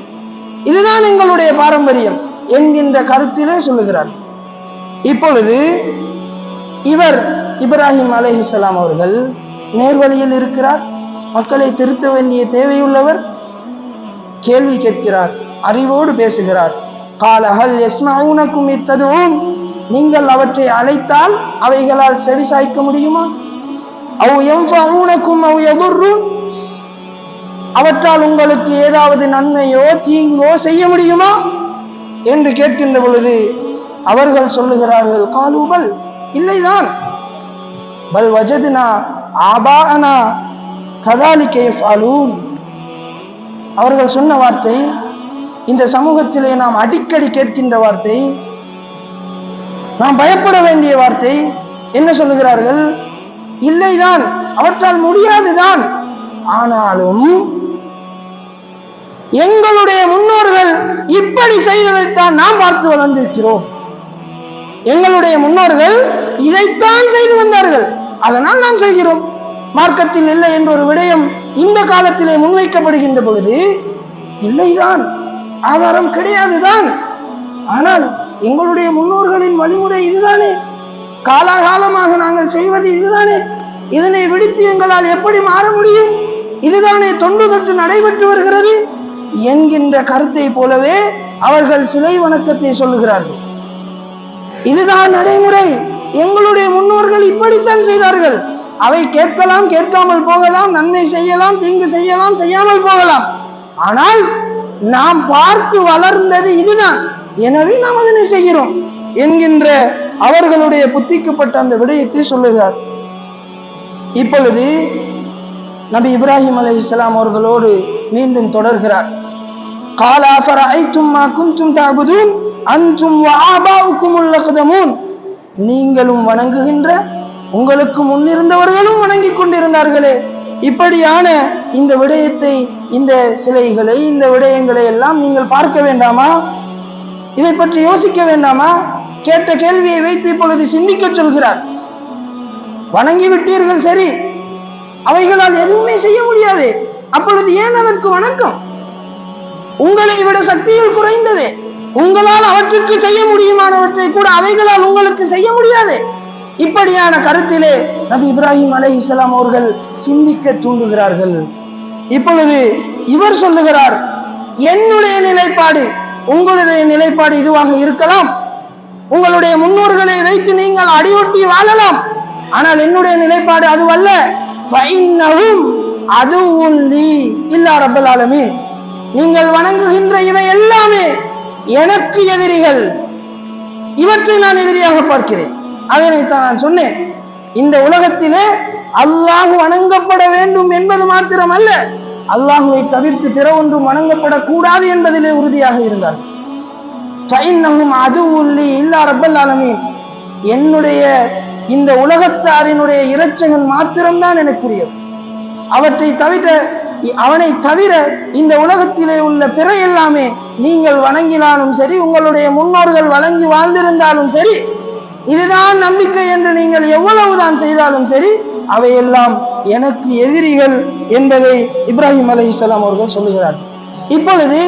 இதுதான் எங்களுடைய பாரம்பரியம் என்கின்ற கருத்திலே சொல்லுகிறார். இப்பொழுது இவர் இப்ராஹிம் அலைஹிஸ்ஸலாம் அவர்கள் நேர்வழியில் இருக்கிறார், மக்களை திருத்த வேண்டிய தேவையுள்ளவர், கேள்வி கேட்கிறார், அறிவோடு பேசுகிறார். கால ஹல் யஸ்மஊனகும் இத்ததுஊன், நீங்கள் அவற்றை அழைத்தால் அவைகளால் செவி சாய்க்க முடியுமா? அவ் யன்ஃபஊனகும் அவ் யதுர்ரூன், அவற்றால் உங்களுக்கு ஏதாவது நன்மையோ தீங்கோ செய்ய முடியுமா என்று கேட்கின்ற பொழுது அவர்கள் சொல்லுகிறார்கள், காலூபல், இல்லைதான், பல் வஜத்னா ஆபாஅனா கதாலிக யஃஅலூன், அவர்கள் சொன்ன வார்த்தை, இந்த சமூகத்திலே நாம் அடிக்கடி கேட்கின்ற வார்த்தை, நாம் பயப்பட வேண்டிய வார்த்தை. என்ன சொல்லுகிறார்கள்? இல்லைதான், அவற்றால் முடியாதுதான், ஆனாலும் எங்களுடைய முன்னோர்கள் இப்படி செய்ததைத்தான் நாம் பார்த்து வளர்ந்திருக்கிறோம், எங்களுடைய முன்னோர்கள் இதைத்தான் செய்து வந்தார்கள், அதனால் நாம் செய்கிறோம். மார்க்கத்தில் இல்லை என்ற ஒரு விடயம் இந்த காலத்திலே முன்வைக்கப்படுகின்ற பொழுது, இல்லைதான், ஆதாரம் கிடையாதுதான், ஆனால் எங்களுடைய முன்னோர்களின் வழிமுறை இதுதானே, காலாகாலமாக நாங்கள் செய்வது இதுதானே, இதனை விடுத்து எங்களால் எப்படி மாற முடியும், இதுதானே தொன்று தொட்டு நடைபெற்று வருகிறது என்கின்ற கருத்தை போலவே அவர்கள் சிலை வணக்கத்தை சொல்லுகிறார்கள். இதுதான் நடைமுறை, எங்களுடைய முன்னோர்கள் இப்படித்தான் செய்தார்கள், அவை கேட்கலாம், கேட்காமல் போகலாம், நன்மை செய்யலாம், தீங்கு செய்யலாம், செய்யாமல் போகலாம், ஆனால் நாம் பார்த்து வளர்ந்தது இதுதான், எனவே நாம் அதனை செய்கிறோம் என்கின்ற அவர்களுடைய புத்திக்கப்பட்ட அந்த விடயத்தை சொல்லுகிறார். இப்பொழுது நபி இப்ராஹிம் அலைஹிஸ்ஸலாம் அவர்களோடு மீண்டும் தொடர்கிறார். கால அஃபரஐதும் மா குன்தும் தஅபுதூன் அன்தும் வ ஆபாஉகுமுல் அக்தமூன், நீங்களும் வணங்குகின்ற உங்களுக்கு முன்னிருந்தவர்களும் வணங்கி கொண்டிருந்தார்களே, இப்படியான இந்த விடயத்தை, இந்த சிலைகளை, இந்த விடயங்களை எல்லாம் நீங்கள் பார்க்க வேண்டாமா? இதை பற்றி யோசிக்க வேண்டாமா? கேட்ட கேள்வியை வைத்து இப்பொழுது சிந்திக்க சொல்கிறார். வணங்கி விட்டீர்கள், சரி, அவைகளால் எதுவுமே செய்ய முடியாது, அப்பொழுது ஏன் அதற்கு வணக்கம்? உங்களை விட சக்தியில் குறைந்ததே, உங்களால் அவற்றுக்கு செய்ய முடியுமானவற்றை கூட அவைகளால் உங்களுக்கு செய்ய முடியாது. இப்படியான கருத்திலே நபி இப்ராஹிம் அலைஹிஸ்ஸலாம் அவர்கள் சிந்திக்க தூண்டுகிறார்கள். இப்பொழுது இவர் சொல்லுகிறார், என்னுடைய நிலைப்பாடு உங்களுடைய நிலைப்பாடு இதுவாக இருக்கலாம், உங்களுடைய முன்னோர்களை வைத்து நீங்கள் அடியொட்டி வாழலாம், ஆனால் என்னுடைய நிலைப்பாடு அதுவல்ல. ஃபஇன்னஹும் அதுவுன் லீ இல்லா ரப்பல் ஆலமீன், நீங்கள் வணங்குகின்ற இவை எல்லாமே எனக்கு எதிரிகள், இவற்றை நான் எதிரியாக பார்க்கிறேன். அதனைத்தான் நான் சொன்னேன், இந்த உலகத்திலே அல்லாஹ் வணங்கப்பட வேண்டும் என்பது மாத்திரமல்ல, அல்லாஹுவை தவிர்த்து பிற ஒன்றும் வணங்கப்படக்கூடாது என்பதிலே உறுதியாக இருந்தார். ஃபஇன்னஹும் அதுவுன் லீ இல்லா ரப்பல் ஆலமீன், என்னுடைய இந்த உலகத்தாரினுடைய இரட்சகன் மாத்திரம்தான் எனக்குரியவர், அவனை தவிர இந்த உலகத்திலே உள்ள பிற எல்லாமே நீங்கள் வணங்கினாலும் சரி, உங்களுடைய முன்னோர்கள் வணங்கி வாழ்ந்திருந்தாலும் சரி, இதுதான் நம்பிக்கை என்று நீங்கள் எவ்வளவுதான் செய்தாலும் சரி, அவையெல்லாம் எனக்கு எதிரிகள் என்பதை இப்ராஹிம் அலைஹிஸ்ஸலாம் அவர்கள் சொல்லுகிறார். இப்பொழுது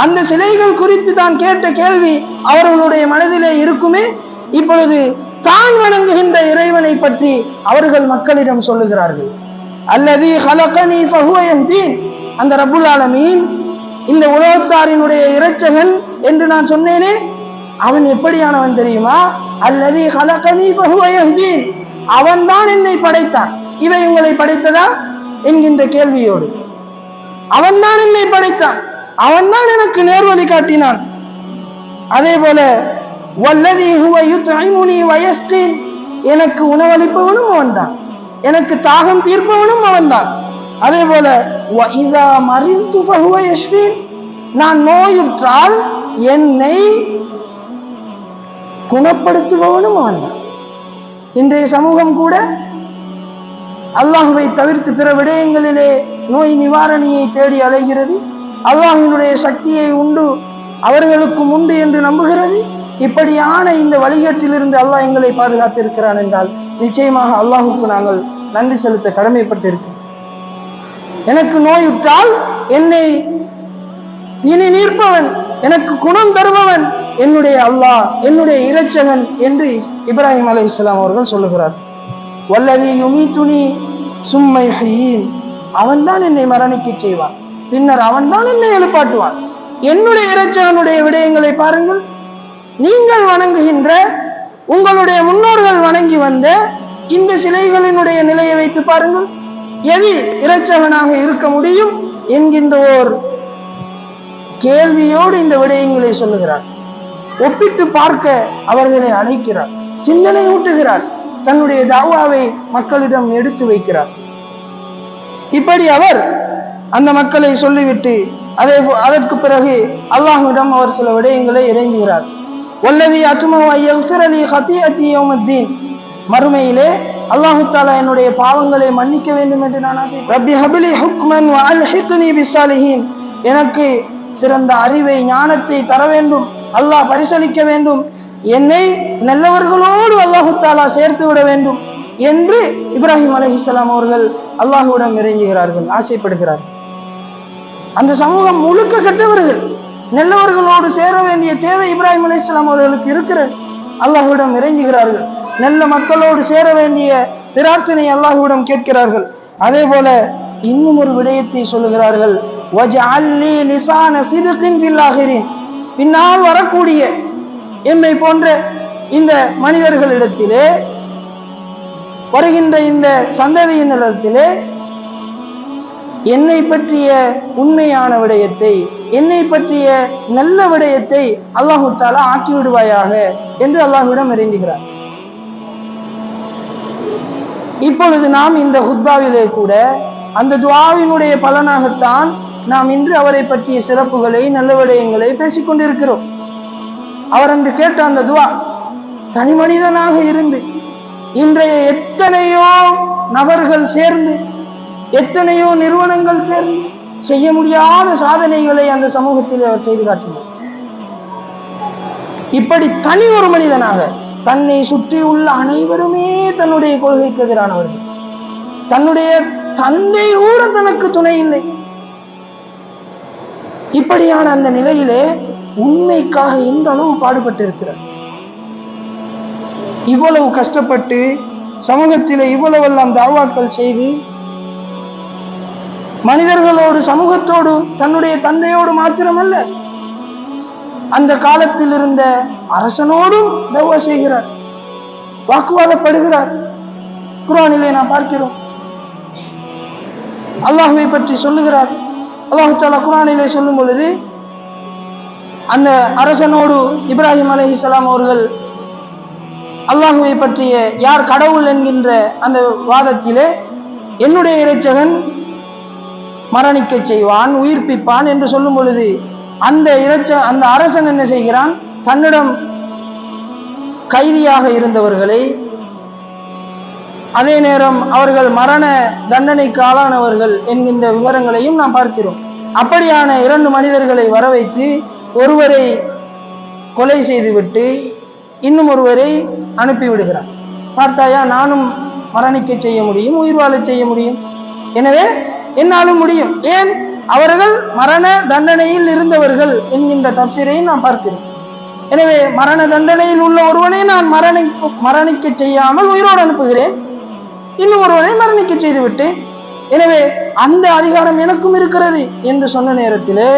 அந்த சிலைகள் குறித்து தான் கேட்ட கேள்வி அவர்களுடைய மனதிலே இருக்குமே, இப்பொழுது தான் வணங்குகின்ற இறைவனை பற்றி அவர்கள் மக்களிடம் சொல்லுகிறார்கள். அல்லதி ஹலகனி ஃபஹுவ யஹ்தீன், அந்த ரப்புல் ஆலமீன், இந்த உலகத்தாரினுடைய இரட்சகன் என்று நான் சொன்னேனே, அவன் எப்படியானவன் தெரியுமா? அல்லதி ஹலகனி ஃபஹுவ யஹ்தீன், அவன்தான் என்னை படைத்தான். இவை உங்களை படைத்ததா என்கின்ற கேள்வியோடு, அவன்தான் என்னை படைத்தான், அவன்தான் எனக்கு நேர்வழி காட்டினான். அதே போல வல்லதி ஹுவ யுத்இமுனி வ யஸ்கீன், எனக்கு உணவளிப்பவனும் அவன்தான், எனக்கு தாகம் தீர்ப்பவனும் அவன்தான். அதே போல வ இதா மரில்து ஃபஹுவ யஷ்ஃபீன், நான் நோயுற்றால் என்னை குணப்படுத்துபவனும் அவன்தான். இன்றைய சமூகம் கூட அல்லாஹுவை தவிர்த்து பிற விடயங்களிலே நோய் நிவாரணியை தேடி அலைகிறது. அல்லாஹினுடைய சக்தியை உண்டு அவர்களுக்கும் உண்டு என்று நம்புகிறது. இப்படியான இந்த வழிகாட்டிலிருந்து அல்லாஹ் எங்களை பாதுகாத்திருக்கிறான் என்றால் நிச்சயமாக அல்லாஹுக்கு நாங்கள் நன்றி செலுத்த கடமைப்பட்டிருக்கிறோம். எனக்கு நோயுற்றால் என்னை இனி நீர்ப்பவன், எனக்கு குணம் தருபவன் என்னுடைய அல்லாஹ், என்னுடைய இரட்சகன் என்று இப்ராஹிம் அலைஹிஸ்ஸலாம் அவர்கள் சொல்லுகிறார். வல்லதி யுமீதுனி சும்ம யுஹ்யீன், அவன்தான் என்னை மரணிக்க செய்வான், பின்னர் அவன்தான் என்னை எழுப்பாட்டுவான். என்னுடைய இரட்சகனுடைய விடயங்களை பாருங்கள். நீங்கள் வணங்குகின்ற, உங்களுடைய முன்னோர்கள் வணங்கி வந்த இந்த சிலைகளினுடைய நிலையை வைத்து பாருங்கள். எது இரட்சகனாக இருக்க முடியும் என்கின்ற ஓர் கேள்வியோடு இந்த விடயங்களை சொல்லுகிறார். ஒப்பிட்டு பார்க்க அவர்களை அழைக்கிறார், சிந்தனை ஊட்டுகிறார், தன்னுடைய தாவாவை மக்களிடம் எடுத்து வைக்கிறார். இப்படி அவர் அந்த மக்களை சொல்லிவிட்டு அதற்கு பிறகு அல்லாஹ்விடம் அவர் சில விடயங்களை இறைஞ்சுகிறார். வல்லதி அத்மஉ யக்ஃபிரலி ஹதீஅத்தி யௌமத்தீன், மறுமையிலே அல்லாஹ் தஆலா என்னுடைய பாவங்களை மன்னிக்க வேண்டும் என்று நான் ஆசை. ரப்பி ஹப்லி ஹுக்மன் வ அல்ஹிக்னி பிஸ்ஸாலிஹீன், எனக்கு சிறந்த அறிவை ஞானத்தை தர வேண்டும், அல்லாஹ் பரிசளிக்க வேண்டும், என்னை நல்லவர்களோடு அல்லாஹ் தஆலா சேர்த்து விட வேண்டும் என்று இப்ராஹிம் அலைஹிஸ்ஸலாம் அவர்கள் அல்லாஹ்விடம் இறைஞ்சுகிறார்கள், ஆசைப்படுகிறார்கள். அந்த சமூகம் முழுக்க கெட்டவர்கள், நல்லவர்களோடு சேர வேண்டிய தேவை இப்ராஹிம் அலைஹிஸ்ஸலாம் அவர்களுக்கு இருக்கிறது. அல்லாஹ்விடம் இறைஞ்சுகிறார்கள், நல்ல மக்களோடு சேர வேண்டிய பிரார்த்தனை அல்லாஹ்விடம் கேட்கிறார்கள். அதே போல இன்னும் ஒரு விடயத்தை சொல்லுகிறார்கள், வஜஅல்லி லிசான சித்கின் ஃபில் ஆகிரீன், பின்னால் வரக்கூடிய என்னை போன்ற இந்த மனிதர்களிடத்திலே, வருகின்ற இந்த சந்ததியினரிடத்திலே என்னை பற்றிய உண்மையான விடயத்தை, என்னை பற்றிய நல்ல விடயத்தை அல்லாஹு தஆலா ஆக்கிவிடுவாயாக என்று அல்லாஹ்விடம் இறைஞ்சுகிறார். இப்பொழுது நாம் இந்த ஹுத்பாவிலே கூட அந்த துஆவினுடைய பலனாகத்தான் நாம் இன்று அவரை பற்றிய சிறப்புகளை, நல்ல விடயங்களை பேசிக்கொண்டிருக்கிறோம். அவர் அன்று கேட்ட அந்த துஆ, தனி மனிதனாக இருந்து இன்றைய எத்தனையோ நபர்கள் சேர்ந்து, எத்தனையோ நிறுவனங்கள் சேர்ந்து செய்ய முடியாத சாதனைகளை அந்த சமூகத்தில் அவர் செய்து காட்டினார். இப்படி தனி ஒரு மனிதனாக, தன்னை சுற்றி உள்ள அனைவருமே தன்னுடைய கொள்கைக்கு எதிரானவர்கள், தன்னுடைய தந்தை கூட தனக்கு துணை இல்லை. இப்படியான அந்த நிலையிலே உண்மைக்காக எந்த அளவு பாடுபட்டு இருக்கிறார். இவ்வளவு கஷ்டப்பட்டு சமூகத்திலே இவ்வளவெல்லாம் தாவாக்கள் செய்து மனிதர்களோடு, சமூகத்தோடு, தன்னுடைய தந்தையோடு மாத்திரமல்ல, அந்த காலத்தில் இருந்த அரசனோடும் தவா செய்கிறார், வாக்குவாதப்படுகிறார். குர்ஆனிலே நாம் பார்க்கிறோம், அல்லாஹ்வை பற்றி சொல்லுகிறார். அல்லாஹ் தஆலா குர்ஆனிலே சொல்லும் பொழுது, அந்த அரசனோடு இப்ராஹிம் அலைஹிஸ்ஸலாம் அவர்கள் அல்லாஹ்வை பற்றிய யார் கடவுள் என்கின்ற அந்த வாதத்திலே, என்னுடைய இரட்சகன் மரணிக்க செய்வான், உயிர்ப்பிப்பான் என்று சொல்லும் பொழுது, அந்த அரசன் என்ன செய்கிறான், தன்னிடம் கைதியாக இருந்தவர்களை, அதே நேரம் அவர்கள் மரண தண்டனைக்கு ஆளானவர்கள் என்கின்ற விவரங்களையும் நாம் பார்க்கிறோம். அப்படியான 2 மனிதர்களை வர வைத்து ஒருவரை கொலை செய்துவிட்டு இன்னும் ஒருவரை அனுப்பிவிடுகிறார். பார்த்தாயா, நானும் மரணிக்க செய்ய முடியும், உயிர் வாழ செய்ய முடியும், எனவே என்னாலும் முடியும். ஏன், அவர்கள் மரண தண்டனையில் இருந்தவர்கள் என்கின்ற தப்சீரை நாம் பார்க்கிறோம். எனவே மரண தண்டனையில் உள்ள ஒருவனை நான் மரணிக்க செய்யாமல் உயிரோடு அனுப்புகிறேன், இன்னும் ஒருவனை மரணிக்க செய்து விட்டேன், எனவே அந்த அதிகாரம் எனக்கும் இருக்கிறது என்று சொன்ன நேரத்திலே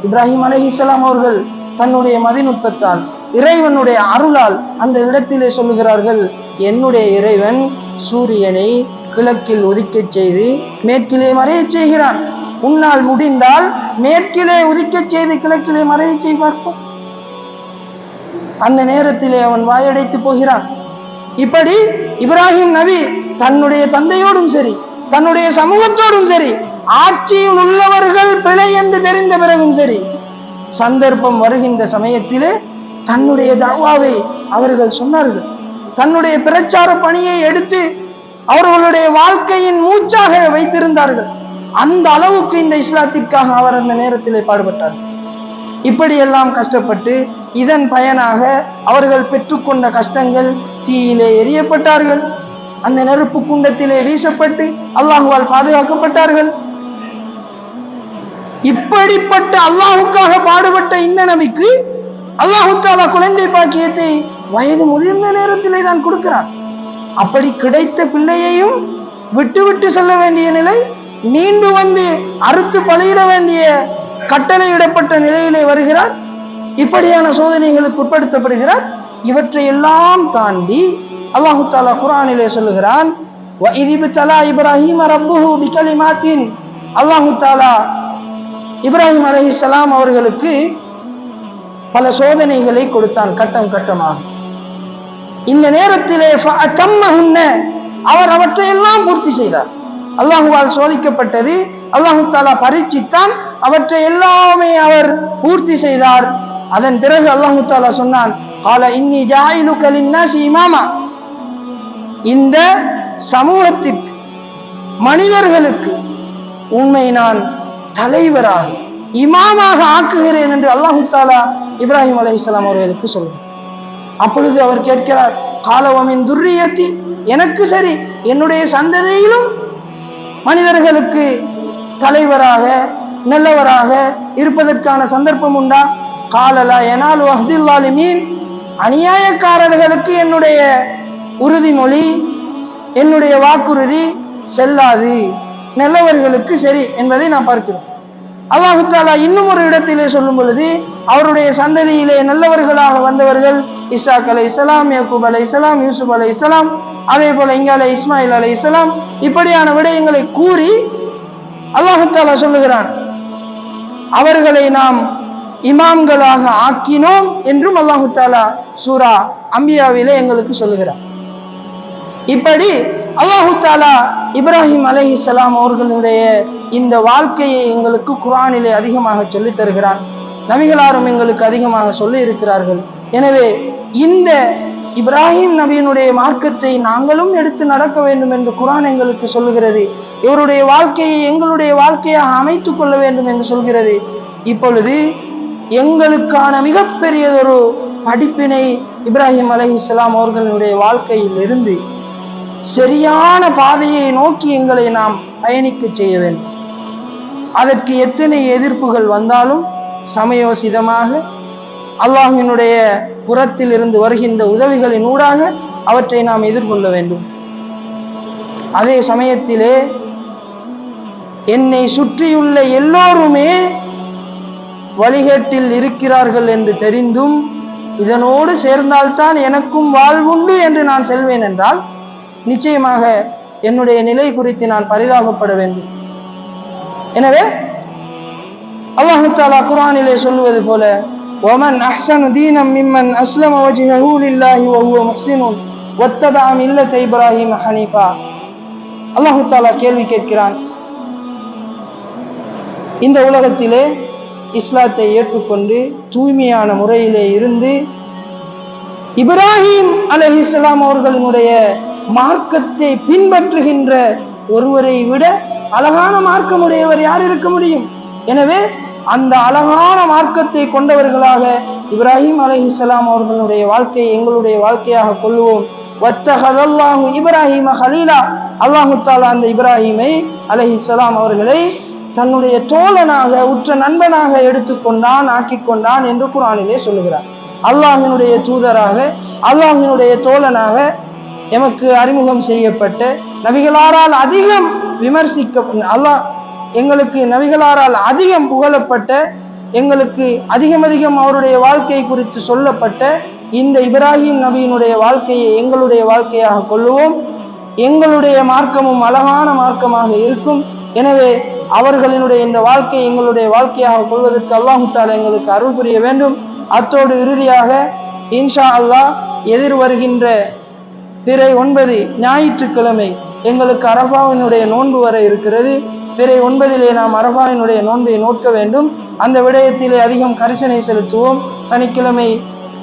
இப்ராஹிம் அலைஹிஸ்ஸலாம் அவர்கள் தன்னுடைய மதிநுட்பத்தால் இறைவனுடைய அருளால் அந்த இடத்திலே சொல்லுகிறார்கள், என்னுடைய இறைவன் சூரியனை கிழக்கில் உதிக்கச் செய்து மேற்கிலே மறையச் செய்கிறான். உன்னால் முடிந்தால் மேற்கிலே உதிக்கச் செய்து கிழக்கிலே மறையச் செய்வார்ப்போம். அந்த நேரத்திலே அவன் வாயடைத்து போகிறான். இப்படி இப்ராஹிம் நபி தன்னுடைய தந்தையோடும் சரி, தன்னுடைய சமூகத்தோடும் சரி, ஆட்சியில் உள்ளவர்கள் பிழை என்று தெரிந்த பிறகும் சரி, சந்தர்ப்பம் வருகின்ற சமயத்திலே தன்னுடைய தஅவாவை அவர்கள் சொன்னார்கள். தன்னுடைய பிரச்சார பணியை எடுத்து அவர்களுடைய வாழ்க்கையின் மூச்சாக வைத்திருந்தார்கள். அந்த அளவுக்கு இந்த இஸ்லாத்திற்காக அவர் அந்த நேரத்திலே பாடுபட்டார். இப்படியெல்லாம் கஷ்டப்பட்டு இதன் பயனாக அவர்கள் பெற்றுக்கொண்ட கஷ்டங்கள், தீயிலே எரியப்பட்டார்கள், அந்த நெருப்பு குண்டத்திலே வீசப்பட்டு அல்லாஹுவால் பாதுகாக்கப்பட்டார்கள். இப்படிப்பட்ட அல்லாஹுக்காக பாடுபட்ட இந்த நபிக்கு அல்லாஹு தஆலா குழந்தை பாக்கியத்தை வயது முதிர்ந்த நேரத்திலே தான் கொடுக்கிறார். அப்படி கிடைத்த பிள்ளையையும் விட்டு செல்ல வேண்டிய நிலை, மீண்டு வந்து அறுத்து பலியிட வேண்டிய கட்டளையிடப்பட்ட நிலையிலே வருகிறார். இப்படியான சோதனைகளுக்கு உட்படுத்தப்படுகிறார். இவற்றை எல்லாம் தாண்டி அல்லாஹு தஆலா குர்ஆனிலே சொல்லுகிறான், வஇதிப்தலா இப்ராஹீம ரப்புஹு பிகலிமாத்தின். அல்லாஹு தஆலா இப்ராஹிம் அலைஹிஸ்ஸலாம் அவர்களுக்கு பல சோதனைகளை கொடுத்தான் கட்டம் கட்டமாக. இந்த நேரத்திலே அவர் அவற்றையெல்லாம் பூர்த்தி செய்தார். அல்லாஹுவால் சோதிக்கப்பட்டது, அல்லாஹு தஆலா பரீட்சித்தான், அவற்றை எல்லாமே அவர் பூர்த்தி செய்தார். அதன் பிறகு அல்லாஹு தஆலா சொன்னான், கால இன்னி ஜாயிலுக லின்னாஸி இமாமா, இந்த சமூகத்திற்கு மனிதர்களுக்கு உண்மை நான் தலைவராக இமாமாக ஆக்குகிறேன் என்று அல்லாஹு தஆலா இப்ராஹிம் அலைஹிஸ்ஸலாம் அவர்களுக்கு சொல்றார். அப்பொழுது அவர் கேட்கிறார், காலவமின் துர்ரியத்தி, எனக்கு சரி என்னுடைய சந்ததியிலும் மனிதர்களுக்கு தலைவராக நல்லவராக இருப்பதற்கான சந்தர்ப்பம் உண்டா? காலலா யனாலு அஹ்தில் ஸாலிமீன், அநியாயக்காரர்களுக்கு என்னுடைய உறுதிமொழி, என்னுடைய வாக்குறுதி செல்லாது, நல்லவர்களுக்கு சரி என்பதை நாம் பார்க்கிறோம். அல்லாஹு தஆலா இன்னும் ஒரு இடத்திலே சொல்லும் பொழுது, அவருடைய சந்ததியிலே நல்லவர்களாக வந்தவர்கள் இஸ்ஹாக் அலைஹிஸ்ஸலாம், யாக்கூப் அலைஹிஸ்ஸலாம், யூசுப் அலைஹிஸ்ஸலாம், அதே போல இங்காலே இஸ்மாயில் அலைஹிஸ்ஸலாம், இப்படியான விடயங்களை கூறி அல்லாஹு தஆலா சொல்லுகிறான், அவர்களை நாம் இமாம்களாக ஆக்கினோம் என்றும் அல்லாஹு தஆலா சூரா அம்பியாவிலே எங்களுக்கு சொல்லுகிறார். இப்படி அல்லாஹு தஆலா இப்ராஹிம் அலைஹிஸ்ஸலாம் அவர்களுடைய இந்த வாழ்க்கையை எங்களுக்கு குர்ஆனிலே அதிகமாக சொல்லித் தருகிறார். நபிகளாரும் எங்களுக்கு அதிகமாக சொல்லி இருக்கிறார்கள். எனவே இந்த இப்ராஹிம் நபியினுடைய மார்க்கத்தை நாங்களும் எடுத்து நடக்க வேண்டும் என்று குர்ஆன் எங்களுக்கு சொல்லுகிறது. இவருடைய வாழ்க்கையை எங்களுடைய வாழ்க்கையாக அமைத்துக் கொள்ள வேண்டும் என்று சொல்கிறது. இப்பொழுது எங்களுக்கான மிகப்பெரியதொரு படிப்பினை இப்ராஹிம் அலைஹிஸ்ஸலாம் அவர்களுடைய வாழ்க்கையில் இருந்து சரியான பாதையை நோக்கி எங்களை நாம் பயணிக்க செய்ய வேண்டும். அதற்கு எத்தனை எதிர்ப்புகள் வந்தாலும் சமயோசிதமாக அல்லாஹ்வினுடைய புறத்தில் இருந்து வருகின்ற உதவிகளின் ஊடாக அவற்றை நாம் எதிர்கொள்ள வேண்டும். அதே சமயத்திலே என்னை சுற்றியுள்ள எல்லோருமே வழிகேட்டில் இருக்கிறார்கள் என்று தெரிந்தும் இதனோடு சேர்ந்தால்தான் எனக்கும் வாழ்வுண்டு என்று நான் செல்வேன் என்றால் நிச்சயமாக என்னுடைய நிலை குறித்து நான் பரிதாபப்பட வேண்டும். எனவே அல்லாஹு தஆலா குர்ஆனிலே சொல்லுவது போல, வமன் அஹ்ஸனு தீனம் மிம்மன் அஸ்லம வஜ்ஹஹு லில்லாஹி வஹுவ முஹ்ஸினுன் வத்தபஅ மில்லத இப்ராஹீம ஹனீஃபா. அல்லாஹு தஆலா கேள்வி கேட்கிறான், இந்த உலகத்திலே இஸ்லாத்தை ஏற்றுக்கொண்டு தூய்மையான முறையிலே இருந்து இப்ராஹிம் அலைஹிஸ்ஸலாம் அவர்களுடைய மார்க்கத்தை பின்பற்றுகின்ற ஒருவரை விட அழகான மார்க்கமுடையவர் யார் இருக்க முடியும்? எனவே அந்த அழகான மார்க்கத்தை கொண்டவர்களாக இப்ராஹிம் அலைஹிஸ்ஸலாம் அவர்களுடைய வாழ்க்கையை எங்களுடைய வாழ்க்கையாக கொள்வோம். வத்தஹதல்லாஹு இப்ராஹிம ஹலீலா, அல்லாஹு தஆலா அந்த இப்ராஹிமை அலைஹிஸ்ஸலாம் அவர்களை தன்னுடைய தோழனாக உற்ற நண்பனாக எடுத்துக்கொண்டான், ஆக்கிக் கொண்டான் என்று குர்ஆனிலே சொல்லுகிறார். அல்லாஹ்வினுடைய தூதராக, அல்லாஹ்வினுடைய தோழனாக எமக்கு அறிமுகம் செய்யப்பட்ட, நபிகளாரால் அதிகம் விமர்சிக்க, அல்லாஹ் எங்களுக்கு நபிகளாரால் அதிகம் புகழப்பட்ட எங்களுக்கு அதிகம் அவருடைய வாழ்க்கை குறித்து சொல்லப்பட்ட இந்த இப்ராஹிம் நபியினுடைய வாழ்க்கையை எங்களுடைய வாழ்க்கையாக கொள்ளுவோம். எங்களுடைய மார்க்கமும் அழகான மார்க்கமாக இருக்கும். எனவே அவர்களினுடைய இந்த வாழ்க்கையை எங்களுடைய வாழ்க்கையாக கொள்வதற்கு அல்லாஹு தஆலா எங்களுக்கு அருள் புரிய வேண்டும். அத்தோடு இறுதியாக இன்ஷா அல்லாஹ் எதிர் வருகின்ற பிறை 9 ஞாயிற்றுக்கிழமை எங்களுக்கு அரஃபாவினுடைய நோன்பு வர இருக்கிறது. பிறை 9 நாம் அரஃபாவினுடைய நோன்பை நோக்க வேண்டும். அந்த விடயத்திலே அதிகம் கரிசனை செலுத்துவோம். சனிக்கிழமை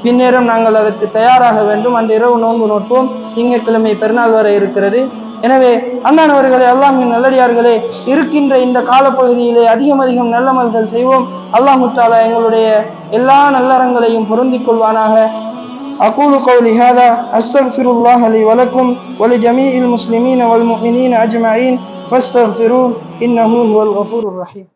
பின்னேரம் நாங்கள் அதற்கு தயாராக வேண்டும். அன்று இரவு நோன்பு நோட்போம். திங்கட்கிழமை பெருநாள் வர இருக்கிறது. எனவே அன்பானவர்களே, அல்லாஹ்வின் நல்லடியார்களே, இருக்கின்ற இந்த காலப்பகுதியிலே அதிகம் நல்லமல்கள் செய்வோம். அல்லாஹ் தஆலா எங்களுடைய எல்லா நல்லறங்களையும் பொருந்திக் கொள்வானாக. أقول قولي هذا أستغفر الله لي ولكم ولجميع المسلمين والمؤمنين أجمعين فاستغفروه إنه هو الغفور الرحيم.